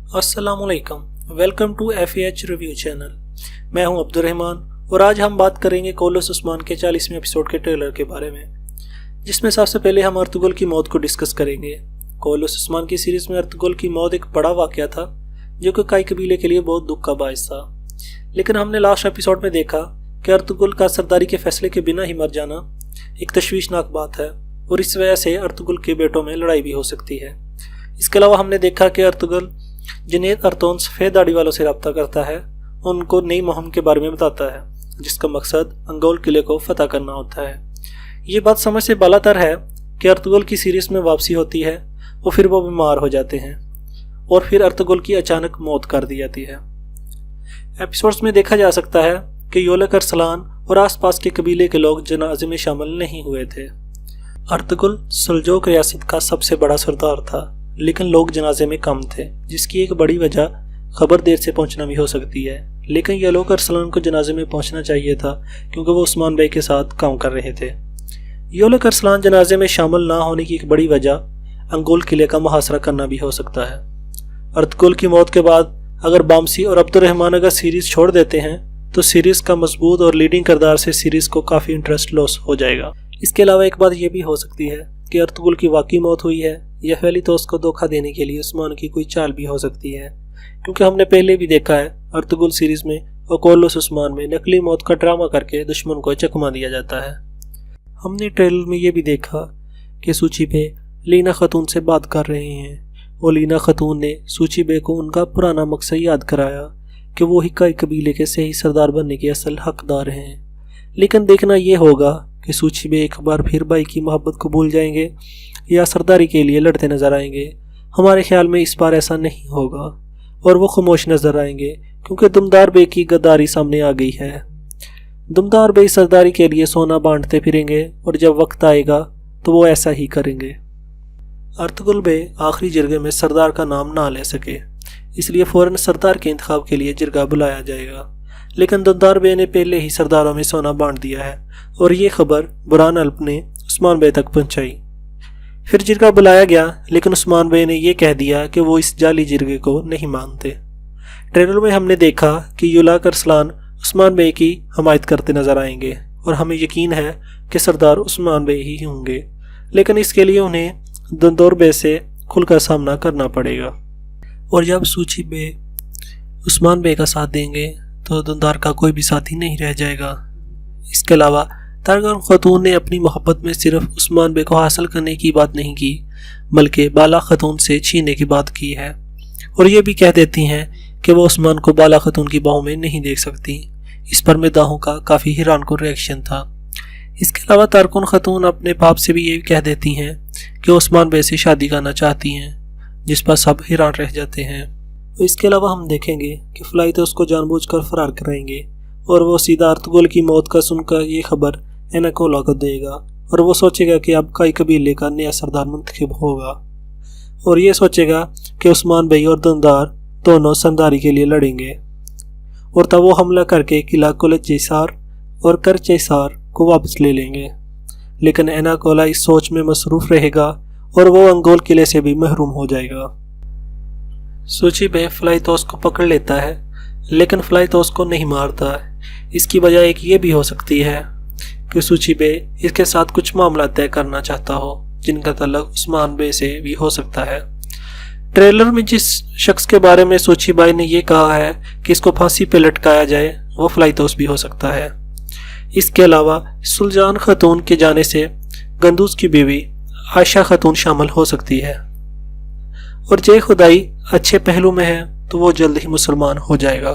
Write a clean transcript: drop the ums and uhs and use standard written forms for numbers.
अस्सलाम वालेकुम, welcome to FAH review channel. मैं हूं अब्दुर्रहमान और आज हम बात करेंगे कोलस उस्मान के 40वें एपिसोड के ट्रेलर के बारे में, जिसमें सबसे पहले हम अर्तुगरुल की मौत को डिस्कस करेंगे। कोलस उस्मान की सीरीज में अर्तुगरुल की मौत एक बड़ा वाकया था जो कि काई कबीले के लिए बहुत दुख का बायस था, लेकिन हमने लास्ट एपिसोड में देखा कि अर्तुगरुल का सरदारी के फैसले के बिना ही मर जाना एक तशवीशनाक बात है और इस वजह से अर्तुगरुल के बेटों में लड़ाई भी हो सकती है। इसके अलावा हमने देखा कि अर्तुगरुल जिन्हें अर्तोन सफ़ेद दाढ़ी वालों से रब्ता करता है, उनको नई मुहिम के बारे में बताता है जिसका मकसद अंगोल किले को फतह करना होता है। ये बात समझ से बालातर है कि अर्तुगरुल की सीरीज में वापसी होती है और फिर वो बीमार हो जाते हैं और फिर अर्तुगरुल की अचानक मौत कर दी जाती है। एपिसोड्स में देखा जा सकता है कि योलक अरसलान और आसपास के कबीले के लोग जनाजे में शामिल नहीं हुए थे। अर्तुगरुल सल्जोक रियासत का सबसे बड़ा सरदार था, लेकिन लोग जनाजे में कम थे, जिसकी एक बड़ी वजह खबर देर से पहुंचना भी हो सकती है। लेकिन योलक अरसलान को जनाजे में पहुंचना चाहिए था क्योंकि वो उस्मान बे के साथ काम कर रहे थे। योलक अरसलान जनाजे में शामिल ना होने की एक बड़ी वजह अंगोल किले का मुहासरा करना भी हो सकता है। अर्तुगरुल की मौत के बाद अगर बामसी और अब्दुर्रहमान अगर सीरीज छोड़ देते हैं तो सीरीज का मजबूत और लीडिंग किरदार से सीरीज को काफ़ी इंटरेस्ट लॉस हो जाएगा। इसके अलावा एक बात यह भी हो सकती है कि अर्तुगरुल की वाकई मौत हुई है या फेलितोस को धोखा देने के लिए उस्मान की कोई चाल भी हो सकती है, क्योंकि हमने पहले भी देखा है अर्तुगरुल सीरीज में और कोलस उस्मान में नकली मौत का ड्रामा करके दुश्मन को चकमा दिया जाता है। हमने ट्रेलर में ये भी देखा कि सूची बे लीना खतून से बात कर रहे हैं और लीना खतून ने सूची बे को उनका पुराना मकसद याद कराया कि वो ही काई कबीले के सही सरदार बनने के असल हकदार हैं। लेकिन देखना ये होगा कि सूची बे एक बार फिर भाई की मोहब्बत को भूल जाएंगे या सरदारी के लिए लड़ते नजर आएंगे। हमारे ख्याल में इस बार ऐसा नहीं होगा और वो खामोश नजर आएंगे क्योंकि दुमदार बे की गद्दारी सामने आ गई है। दुमदार बे सरदारी के लिए सोना बांटते फिरेंगे और जब वक्त आएगा तो वो ऐसा ही करेंगे। अर्तुगरुल बे आखिरी जिरगे में सरदार का नाम ना ले सके, इसलिए फौरन सरदार के इंतखाब के लिए जिरगा बुलाया जाएगा, लेकिन दुमदार बे ने पहले ही सरदारों में सोना बांट दिया है और ये खबर बुरहान अल्प ने उस्मान बे तक पहुंचाई। फिर जिरगा बुलाया गया, लेकिन उस्मान बे ने यह कह दिया कि वो इस जाली जिरगे को नहीं मानते। ट्रेलर में हमने देखा कि योलक अरसलान उस्मान बे की हमायत करते नजर आएंगे और हमें यकीन है कि सरदार उस्मान बे ही होंगे, लेकिन इसके लिए उन्हें दुंदोर बे से खुलकर सामना करना पड़ेगा। और जब सूची बे उस्मान बे का साथ देंगे तो दुंदार का कोई भी साथी नहीं रह जाएगा। इसके अलावा तारगन खतून ने अपनी मोहब्बत में सिर्फ उस्मान बे को हासिल करने की बात नहीं की, बल्कि बाला खतून से छीनने की बात की है और ये भी कह देती हैं कि वो उस्मान को बाला खतून की बाहों में नहीं देख सकती। इस पर मदाहों का काफ़ी हैरान कुन रिएक्शन था। इसके अलावा तारकुन खतून अपने बाप से भी ये कह देती हैं कि उस्मान बे से शादी करना चाहती हैं, जिस पर सब हैरान रह जाते हैं। तो इसके अलावा हम देखेंगे कि फ्लाइट उसको जानबूझकर फरार कराएंगे और वो सीधा अर्तुगरुल की मौत का सुनकर ये खबर एनाकोला को देगा और वो सोचेगा कि अब काई कबीले का नया सरदार मुंतखब होगा और ये सोचेगा कि उस्मान बे और दुंदार दोनों सरदारी के लिए लड़ेंगे और तब वो हमला करके किला कुलचैसार और करचैसार को वापस ले लेंगे। लेकिन एनाकोला इस सोच में मसरूफ रहेगा और वो अंगोल किले से भी महरूम हो जाएगा। सूची बे फ्लाइतोस को पकड़ लेता है, लेकिन फ्लाइतोस को नहीं मारता है। इसकी वजह एक ये भी हो सकती है कि सूची बे इसके साथ कुछ मामला तय करना चाहता हो जिनका तल्लुक उस्मान बे से भी हो सकता है। ट्रेलर में जिस शख्स के बारे में सूची बाई ने यह कहा है कि इसको फांसी पे लटकाया जाए वो फ्लाइतोस भी हो सकता है। इसके अलावा सुल्तान खतून के जाने से गंदूज की बीवी आयशा खतून शामिल हो सकती है और जे खुदाई अच्छे पहलू में है तो वो जल्द ही मुसलमान हो जाएगा।